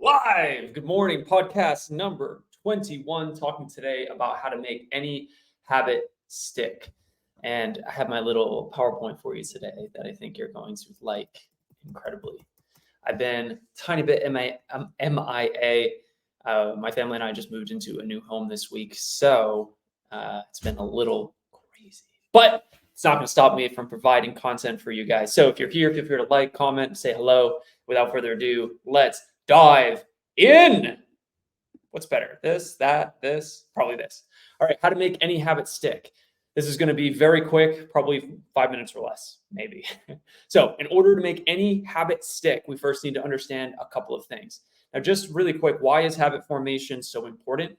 Live. Good morning. Podcast number 21, talking today about how to make any habit stick. And I have my little PowerPoint for you today that I think you're going to like incredibly. I've been a tiny bit MIA. My family and I just moved into a new home this week, so it's been a little crazy. But it's not going to stop me from providing content for you guys. So if you're here, feel free to like, comment, say hello. Without further ado, let's dive in. What's better? This, that, this, probably this. All right, how to make any habit stick. This is going to be very quick, probably 5 minutes or less, maybe. So in order to make any habit stick, we first need to understand a couple of things. Now, just really quick, why is habit formation so important?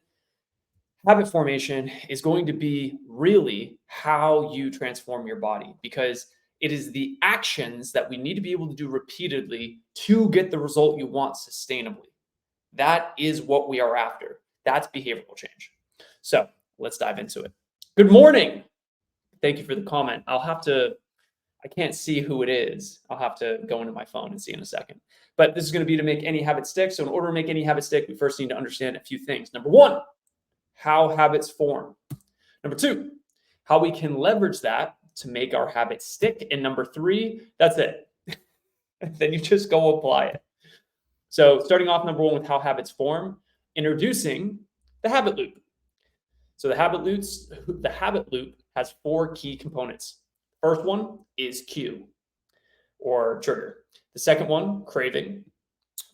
Habit formation is going to be really how you transform your body, because it is the actions that we need to be able to do repeatedly to get the result you want sustainably. That is what we are after. That's behavioral change. So let's dive into it. Good morning. Thank you for the comment. I can't see who it is. I'll have to go into my phone and see in a second. But this is going to be to make any habit stick. So in order to make any habit stick, we first need to understand a few things. Number one, how habits form. Number two, how we can leverage that to make our habits stick. And number three, that's it. Then you just go apply it. So starting off, number one, with how habits form, introducing the habit loop. So the habit loop has four key components. First one is cue or trigger. The second one, craving.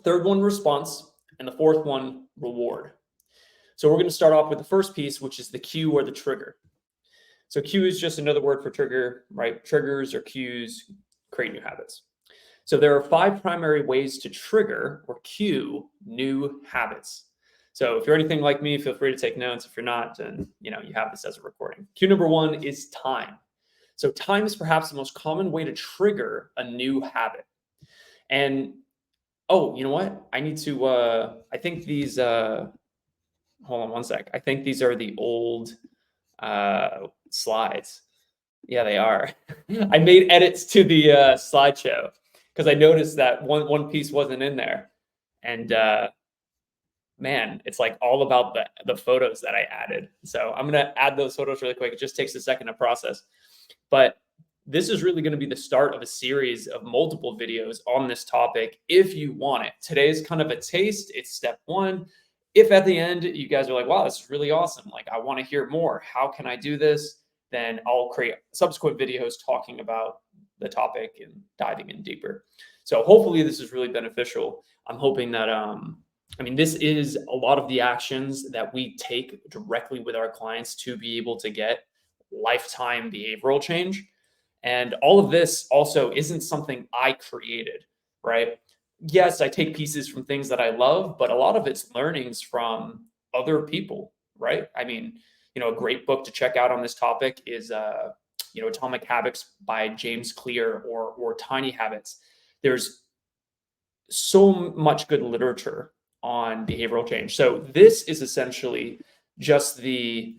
Third one, response. And the fourth one, reward. So we're going to start off with the first piece, which is the cue or the trigger. So cue is just another word for trigger, right? Triggers or cues create new habits. So there are 5 primary ways to trigger or cue new habits. So if you're anything like me, feel free to take notes. If you're not, then you have this as a recording. Cue number one is time. So time is perhaps the most common way to trigger a new habit. And oh, you know what? I need to I think these hold on one sec. I think these are the old slides. Yeah, they are. I made edits to the slideshow because I noticed that one piece wasn't in there. And man, it's like all about the photos that I added. So I'm going to add those photos really quick. It just takes a second to process. But this is really going to be the start of a series of multiple videos on this topic if you want it. Today's kind of a taste. It's step one. If at the end you guys are like, wow, this is really awesome, like I want to hear more, how can I do this? Then I'll create subsequent videos talking about the topic and diving in deeper. So hopefully this is really beneficial. I'm hoping that, this is a lot of the actions that we take directly with our clients to be able to get lifetime behavioral change. And all of this also isn't something I created, right? Yes, I take pieces from things that I love, but a lot of it's learnings from other people, right? A great book to check out on this topic is, Atomic Habits by James Clear or Tiny Habits. There's so much good literature on behavioral change. So this is essentially just the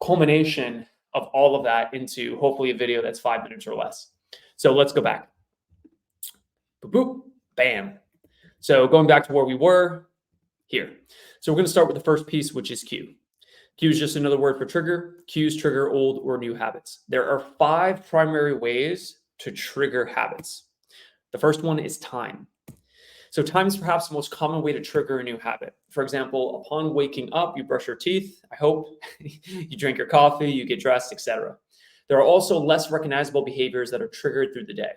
culmination of all of that into hopefully a video that's 5 minutes or less. So let's go back. Boop, boop, bam. So going back to where we were here. So we're going to start with the first piece, which is cue. Cue is just another word for trigger. Cues trigger old or new habits. There are 5 primary ways to trigger habits. The first one is time. So time is perhaps the most common way to trigger a new habit. For example, upon waking up, you brush your teeth, I hope, you drink your coffee, you get dressed, etc. There are also less recognizable behaviors that are triggered through the day,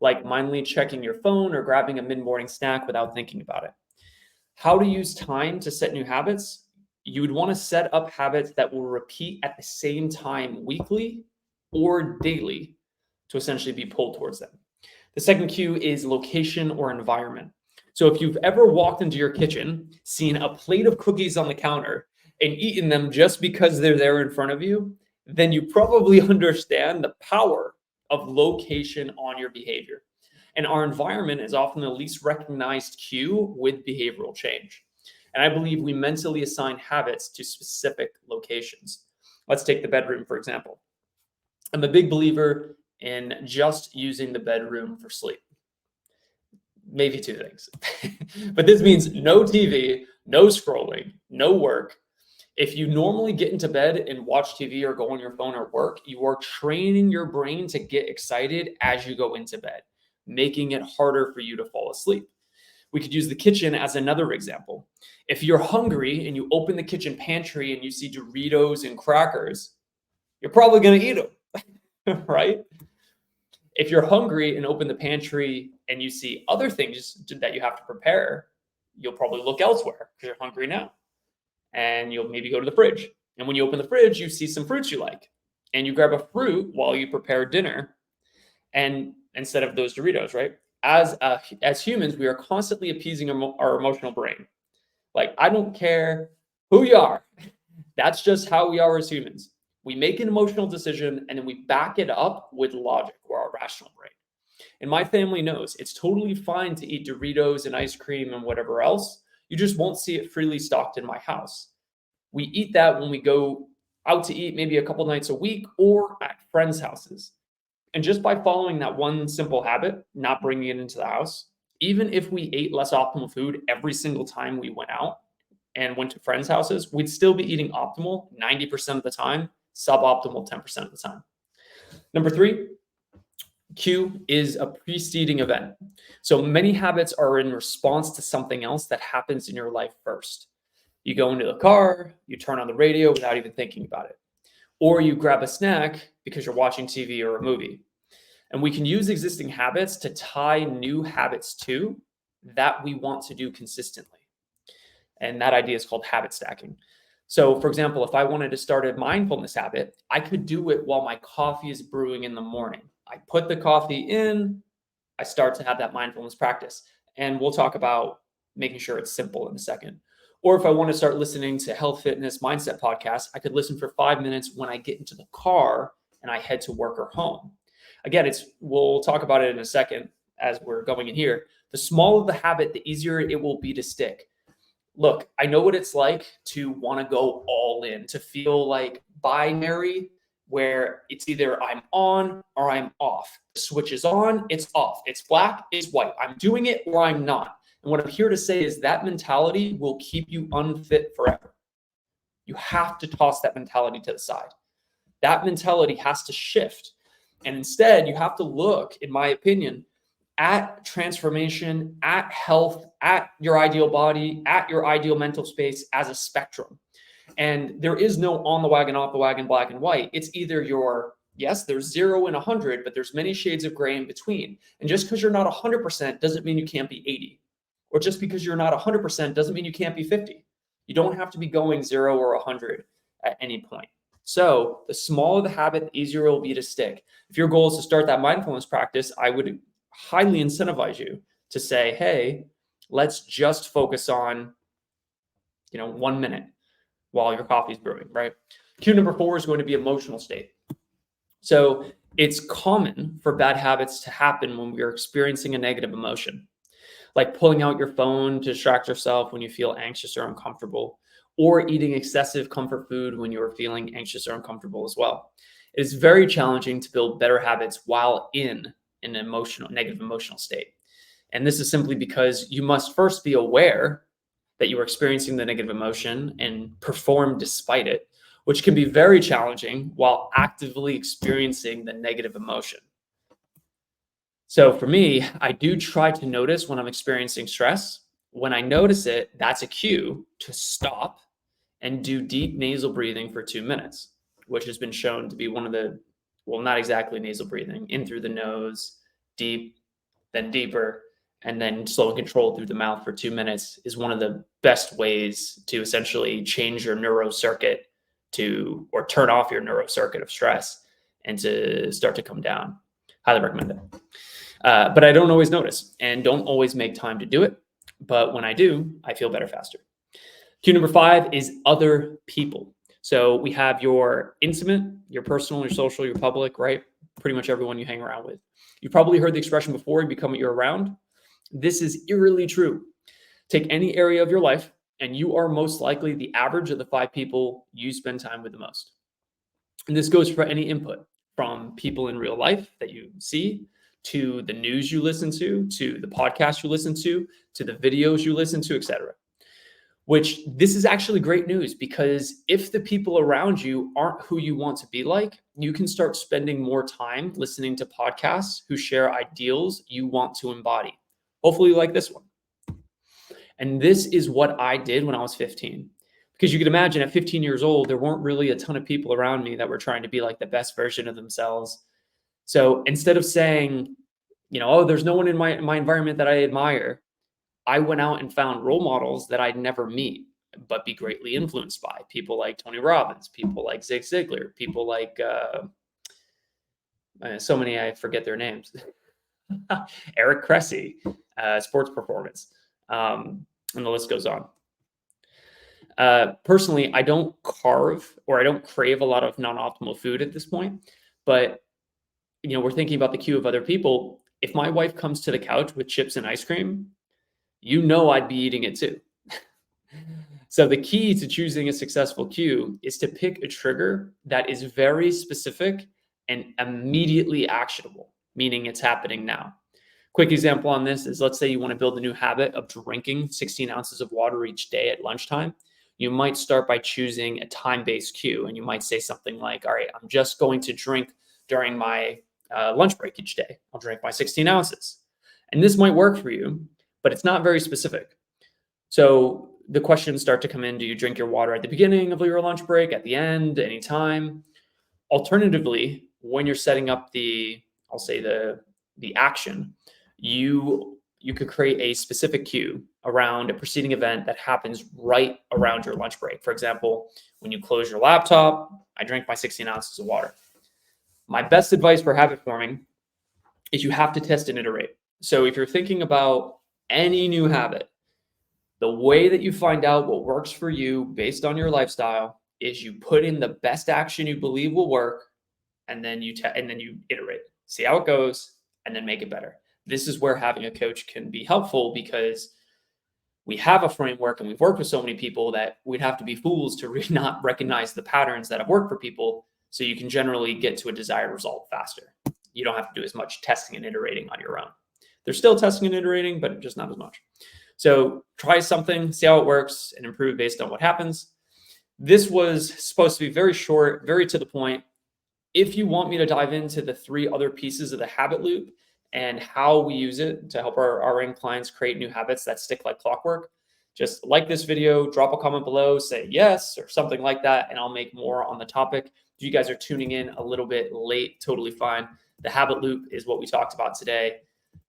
like mindlessly checking your phone or grabbing a mid-morning snack without thinking about it. How to use time to set new habits? You would want to set up habits that will repeat at the same time weekly or daily to essentially be pulled towards them. The second cue is location or environment. So if you've ever walked into your kitchen, seen a plate of cookies on the counter, and eaten them just because they're there in front of you, then you probably understand the power of location on your behavior. And our environment is often the least recognized cue with behavioral change. And I believe we mentally assign habits to specific locations. Let's take the bedroom, for example. I'm a big believer in just using the bedroom for sleep. maybe two things. But this means no TV, no scrolling, no work. If you normally get into bed and watch TV or go on your phone or work, you are training your brain to get excited as you go into bed, making it harder for you to fall asleep. We could use the kitchen as another example. If you're hungry and you open the kitchen pantry and you see Doritos and crackers, you're probably going to eat them, right? If you're hungry and open the pantry and you see other things that you have to prepare, you'll probably look elsewhere because you're hungry now. And you'll maybe go to the fridge. And when you open the fridge, you see some fruits you like. And you grab a fruit while you prepare dinner, and instead of those Doritos, right? As humans, we are constantly appeasing our emotional brain. Like, I don't care who you are. That's just how we are as humans. We make an emotional decision and then we back it up with logic or our rational brain. And my family knows it's totally fine to eat Doritos and ice cream and whatever else. You just won't see it freely stocked in my house. We eat that when we go out to eat maybe a couple nights a week or at friends' houses. And just by following that one simple habit, not bringing it into the house, even if we ate less optimal food every single time we went out and went to friends' houses, we'd still be eating optimal 90% of the time, suboptimal 10% of the time. Number 3, Q is a preceding event. So many habits are in response to something else that happens in your life first. You go into the car, you turn on the radio without even thinking about it. Or you grab a snack because you're watching TV or a movie. And we can use existing habits to tie new habits to that we want to do consistently. And that idea is called habit stacking. So, for example, if I wanted to start a mindfulness habit, I could do it while my coffee is brewing in the morning. I put the coffee in, I start to have that mindfulness practice. And we'll talk about making sure it's simple in a second. Or if I want to start listening to health, fitness, mindset podcasts, I could listen for 5 minutes when I get into the car and I head to work or home. Again, we'll talk about it in a second as we're going in here. The smaller the habit, the easier it will be to stick. Look, I know what it's like to want to go all in, to feel like binary, where it's either I'm on or I'm off. The switch is on, it's off. It's black, it's white. I'm doing it or I'm not. And what I'm here to say is that mentality will keep you unfit forever. You have to toss that mentality to the side. That mentality has to shift. And instead, you have to look, in my opinion, at transformation, at health, at your ideal body, at your ideal mental space as a spectrum. And there is no on the wagon, off the wagon, black and white. It's either yes, there's 0 and 100, but there's many shades of gray in between. And just because you're not 100% doesn't mean you can't be 80. Or just because you're not 100% doesn't mean you can't be 50. You don't have to be going 0 or 100 at any point. So the smaller the habit, the easier it will be to stick. If your goal is to start that mindfulness practice, I would highly incentivize you to say, hey, let's just focus on, 1 minute while your coffee's brewing, right? Cue number 4 is going to be emotional state. So it's common for bad habits to happen when we are experiencing a negative emotion, like pulling out your phone to distract yourself when you feel anxious or uncomfortable, or eating excessive comfort food when you're feeling anxious or uncomfortable as well. It is very challenging to build better habits while in an negative emotional state. And this is simply because you must first be aware that you are experiencing the negative emotion and perform despite it, which can be very challenging while actively experiencing the negative emotion. So for me, I do try to notice when I'm experiencing stress. When I notice it, that's a cue to stop and do deep nasal breathing for 2 minutes, which has been shown to be one of the, not exactly nasal breathing, in through the nose, deep, then deeper, and then slow and controlled through the mouth for 2 minutes is one of the best ways to essentially change your neurocircuit or turn off your neurocircuit of stress and to start to come down. Highly recommend it. But I don't always notice and don't always make time to do it. But when I do, I feel better faster. Cue number 5 is other people. So we have your intimate, your personal, your social, your public, right? Pretty much everyone you hang around with. You've probably heard the expression before, you become what you're around. This is eerily true. Take any area of your life, and you are most likely the average of the 5 people you spend time with the most. And this goes for any input, from people in real life that you see, to the news you listen to the podcasts you listen to the videos you listen to, etc. Which this is actually great news, because if the people around you aren't who you want to be like, you can start spending more time listening to podcasts who share ideals you want to embody. Hopefully you like this one. And this is what I did when I was 15. Because you can imagine at 15 years old, there weren't really a ton of people around me that were trying to be like the best version of themselves. So instead of saying, oh, there's no one in my environment that I admire, I went out and found role models that I'd never meet, but be greatly influenced by. People like Tony Robbins, people like Zig Ziglar, people like so many, I forget their names. Eric Cressy, sports performance, and the list goes on. Personally, I don't carve or I don't crave a lot of non-optimal food at this point, but we're thinking about the queue of other people. If my wife comes to the couch with chips and ice cream, I'd be eating it too. So the key to choosing a successful cue is to pick a trigger that is very specific and immediately actionable, meaning it's happening now. Quick example on this is, let's say you want to build a new habit of drinking 16 ounces of water each day at lunchtime. You might start by choosing a time-based cue, and you might say something like, all right, I'm just going to drink during my lunch break each day. I'll drink my 16 ounces. And this might work for you, but it's not very specific. So the questions start to come in. Do you drink your water at the beginning of your lunch break, at the end, anytime? Alternatively, when you're setting up the action, you could create a specific cue around a preceding event that happens right around your lunch break. For example, when you close your laptop, I drink my 16 ounces of water. My best advice for habit forming is you have to test and iterate. So if you're thinking about any new habit, the way that you find out what works for you based on your lifestyle is you put in the best action you believe will work, and then you iterate, see how it goes, and then make it better. This is where having a coach can be helpful, because we have a framework and we've worked with so many people that we'd have to be fools to not recognize the patterns that have worked for people. So you can generally get to a desired result faster. You don't have to do as much testing and iterating on your own. They're still testing and iterating, but just not as much. So try something, see how it works, and improve based on what happens. This was supposed to be very short, very to the point. If you want me to dive into the 3 other pieces of the habit loop and how we use it to help our end clients create new habits that stick like clockwork, just like this video, drop a comment below, say yes or something like that, and I'll make more on the topic. If you guys are tuning in a little bit late, totally fine. The habit loop is what we talked about today.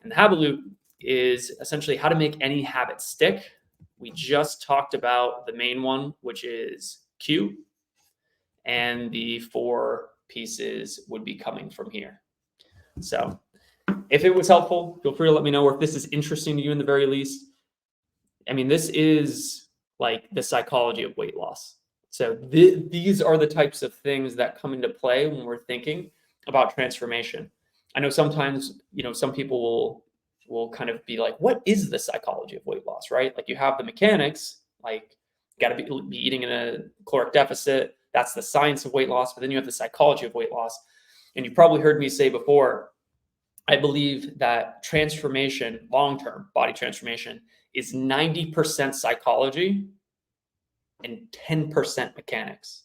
And the habit loop is essentially how to make any habit stick. We just talked about the main one, which is cue, and the 4 pieces would be coming from here. So if it was helpful, feel free to let me know, or if this is interesting to you in the very least. I mean, this is like the psychology of weight loss. So these are the types of things that come into play when we're thinking about transformation. I know sometimes, some people will kind of be like, what is the psychology of weight loss, right? Like, you have the mechanics, like got to be eating in a caloric deficit. That's the science of weight loss. But then you have the psychology of weight loss. And you've probably heard me say before, I believe that transformation, long-term body transformation, is 90% psychology and 10% mechanics,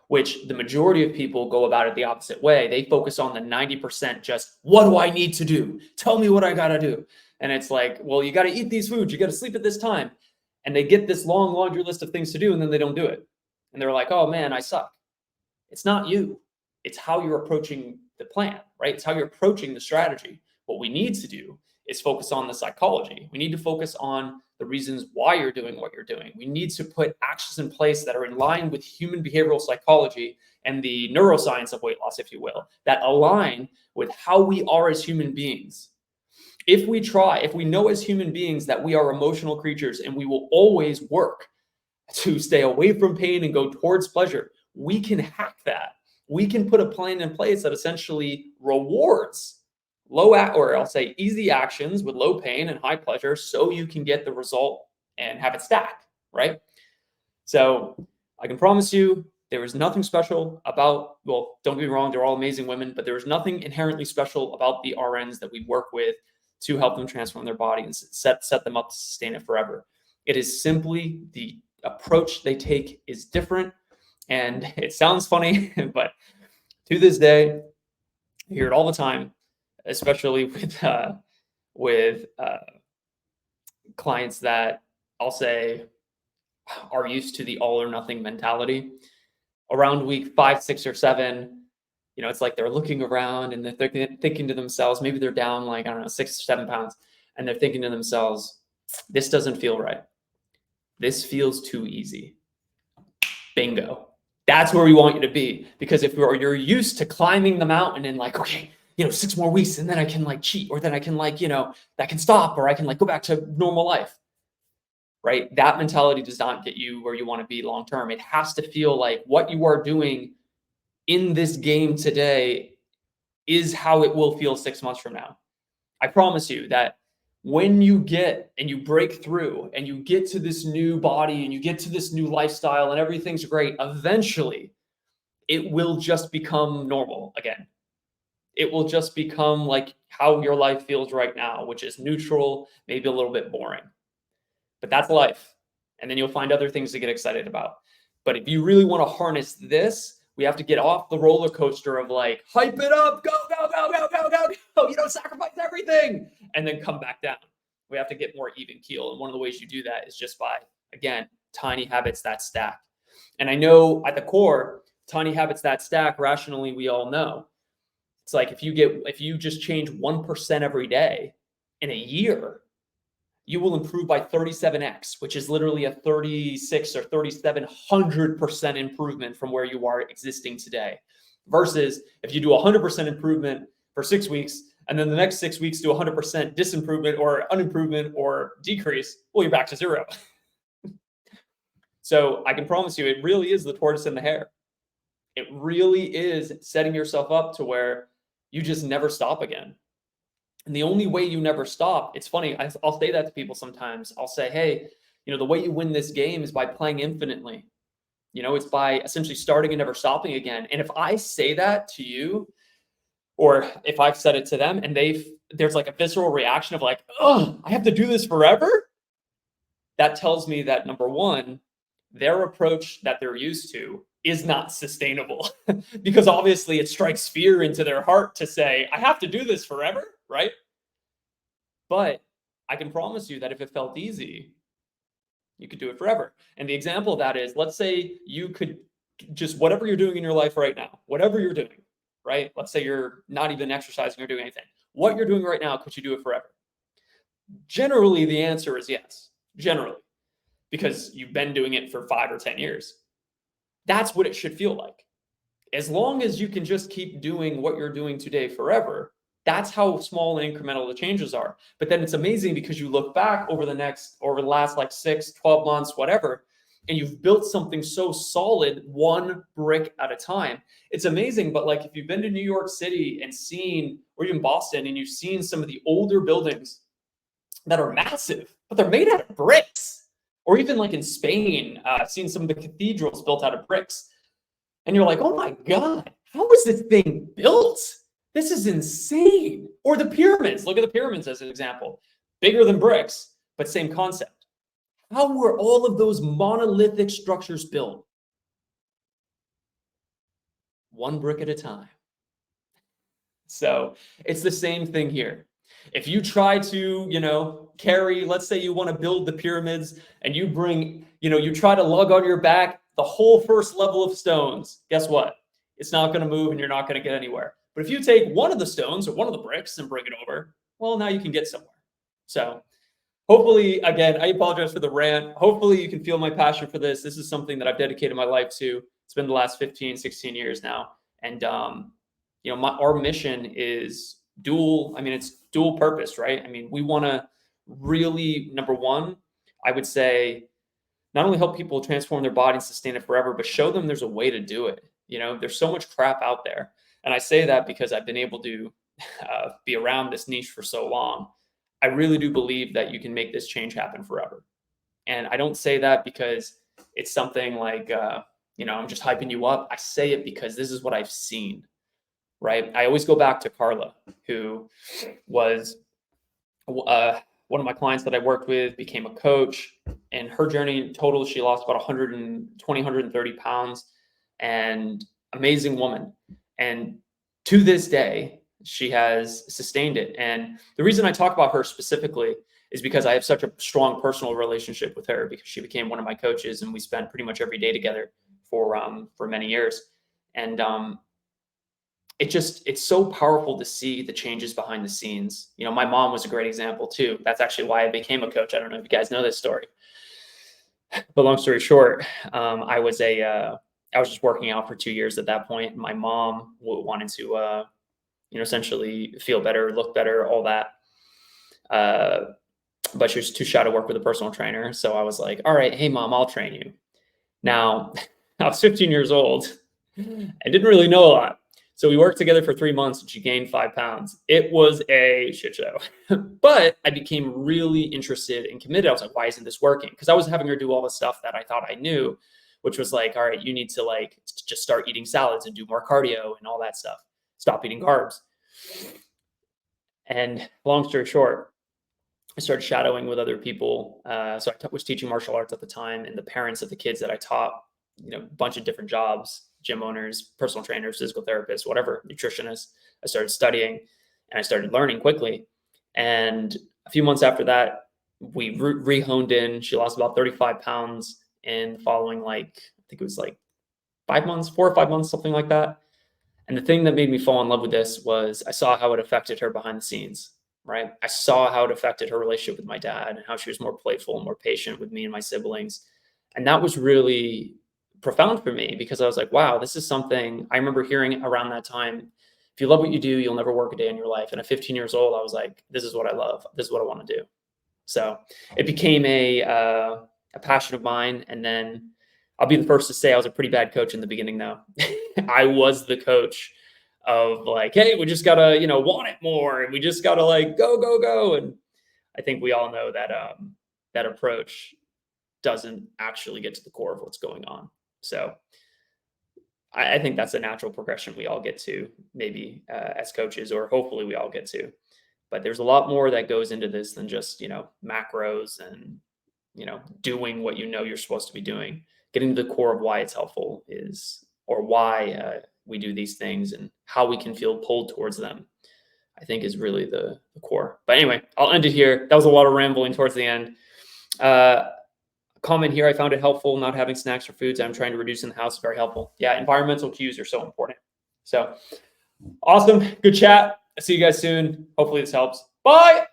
which the majority of people go about it the opposite way. They focus on the 90%, just, what do I need to do? Tell me what I got to do. And it's like, well, you got to eat these foods. You got to sleep at this time. And they get this long laundry list of things to do, and then they don't do it. And they're like, oh man, I suck. It's not you. It's how you're approaching the plan, right? It's how you're approaching the strategy. What we need to do is focus on the psychology. We need to focus on the reasons why you're doing what you're doing. We need to put actions in place that are in line with human behavioral psychology and the neuroscience of weight loss, if you will, that align with how we are as human beings. If we know as human beings that we are emotional creatures and we will always work to stay away from pain and go towards pleasure, we can hack that. We can put a plan in place that essentially rewards easy actions with low pain and high pleasure, so you can get the result and have it stack, right? So I can promise you, There was nothing special about, well, don't get me wrong, they're all amazing women, but there was nothing inherently special about the RNs that we work with to help them transform their body and set them up to sustain it forever. It is simply the approach they take is different. And it sounds funny, but to this day, I hear it all the time, especially with clients that I'll say are used to the all or nothing mentality. Around week 5, 6, or 7, it's like they're looking around and they're thinking to themselves, maybe they're down like, I don't know, 6 or 7 pounds, and they're thinking to themselves, this doesn't feel right. This feels too easy. Bingo. That's where we want you to be. Because if you're used to climbing the mountain and like, okay, 6 more weeks and then I can like cheat, or then I can like, that can stop, or I can like go back to normal life. Right? That mentality does not get you where you want to be long term. It has to feel like what you are doing in this game today is how it will feel 6 months from now. I promise you that when you get and you break through and you get to this new body and you get to this new lifestyle and everything's great, eventually it will just become normal again. It will just become like how your life feels right now, which is neutral, maybe a little bit boring. But that's life. And then you'll find other things to get excited about. But if you really want to harness this, we have to get off the roller coaster of like, hype it up, go, go, go, go, go, go, go, sacrifice everything, and then come back down. We have to get more even keel. And one of the ways you do that is just by, again, tiny habits that stack. And I know at the core, tiny habits that stack, rationally, we all know. It's like if you just change 1% every day in a year, you will improve by 37x, which is literally a 36 or 3,700% improvement from where you are existing today. Versus if you do 100% improvement for 6 weeks, and then the next 6 weeks do 100% disimprovement or unimprovement or decrease, well, you're back to 0. So I can promise you, it really is the tortoise and the hare. It really is setting yourself up to where you just never stop again. And the only way you never stop, it's funny, I'll say that to people sometimes. I'll say, hey, the way you win this game is by playing infinitely. It's by essentially starting and never stopping again. And if I say that to you, or if I've said it to them and there's like a visceral reaction of like, oh, I have to do this forever. That tells me that number one, their approach that they're used to is not sustainable because obviously it strikes fear into their heart to say, I have to do this forever. Right? But I can promise you that if it felt easy, you could do it forever. And the example of that is, let's say you could just, whatever you're doing in your life right now, whatever you're doing, right? Let's say you're not even exercising or doing anything. What you're doing right now, could you do it forever? Generally, the answer is yes. Generally, because you've been doing it for 5 or 10 years. That's what it should feel like. As long as you can just keep doing what you're doing today forever, that's how small and incremental the changes are. But then it's amazing because you look back over the last like 6, 12 months, whatever, and you've built something so solid, one brick at a time. It's amazing. But like if you've been to New York City and seen, or even Boston, and you've seen some of the older buildings that are massive, but they're made out of bricks. Or even like in Spain, seen some of the cathedrals built out of bricks. And you're like, oh my God, how was this thing built? This is insane. Or the pyramids. Look at the pyramids as an example. Bigger than bricks, but same concept. How were all of those monolithic structures built? One brick at a time. So it's the same thing here. If you try to, carry, let's say you want to build the pyramids and you bring, you try to lug on your back the whole first level of stones, guess what? It's not going to move and you're not going to get anywhere. But if you take one of the stones or one of the bricks and bring it over, well, now you can get somewhere. So hopefully, again, I apologize for the rant. Hopefully you can feel my passion for this. This is something that I've dedicated my life to. It's been the last 15, 16 years now. And, our mission is it's dual purpose, right? We want to really, number one, I would say, not only help people transform their body and sustain it forever, but show them there's a way to do it. There's so much crap out there. And I say that because I've been able to be around this niche for so long. I really do believe that you can make this change happen forever. And I don't say that because it's something like, I'm just hyping you up. I say it because this is what I've seen, right? I always go back to Carla, who was one of my clients that I worked with, became a coach, and her journey in total, she lost about 120, 130 pounds, and amazing woman. And to this day, she has sustained it. And the reason I talk about her specifically is because I have such a strong personal relationship with her, because she became one of my coaches and we spent pretty much every day together for many years. And it's so powerful to see the changes behind the scenes. My mom was a great example too. That's actually why I became a coach. I don't know if you guys know this story, but long story short, I was just working out for 2 years at that point. My mom wanted to, essentially feel better, look better, all that. But she was too shy to work with a personal trainer. So I was like, all right, hey mom, I'll train you. Now, I was 15 years old and didn't really know a lot. So we worked together for 3 months and she gained 5 pounds. It was a shit show, but I became really interested and committed. I was like, why isn't this working? Because I was having her do all the stuff that I thought I knew, which was like, all right, you need to just start eating salads and do more cardio and all that stuff. Stop eating carbs. And long story short, I started shadowing with other people. So I was teaching martial arts at the time, and the parents of the kids that I taught, a bunch of different jobs, gym owners, personal trainers, physical therapists, whatever, nutritionists. I started studying and I started learning quickly. And a few months after that, we re-honed in. She lost about 35 pounds in the following, I think it was 5 months, 4 or 5 months, something like that. And the thing that made me fall in love with this was I saw how it affected her behind the scenes, right? I saw how it affected her relationship with my dad and how she was more playful and more patient with me and my siblings. And that was really profound for me, because I was like, wow, this is something I remember hearing around that time. If you love what you do, you'll never work a day in your life. And at 15 years old, I was like, this is what I love. This is what I want to do. So it became a passion of mine. And then I'll be the first to say I was a pretty bad coach in the beginning, though. I was the coach of hey, we just gotta, want it more, and we just gotta go, go, go. And I think we all know that that approach doesn't actually get to the core of what's going on. So I think that's a natural progression we all get to, maybe as coaches, or hopefully we all get to. But there's a lot more that goes into this than just macros and doing what you're supposed to be doing. Getting to the core of why it's helpful or why we do these things and how we can feel pulled towards them, I think is really the core. But anyway, I'll end it here. That was a lot of rambling towards the end. Comment here, I found it helpful not having snacks or foods I'm trying to reduce in the house is very helpful. Yeah, environmental cues are so important. So awesome. Good chat. I'll see you guys soon. Hopefully this helps. Bye.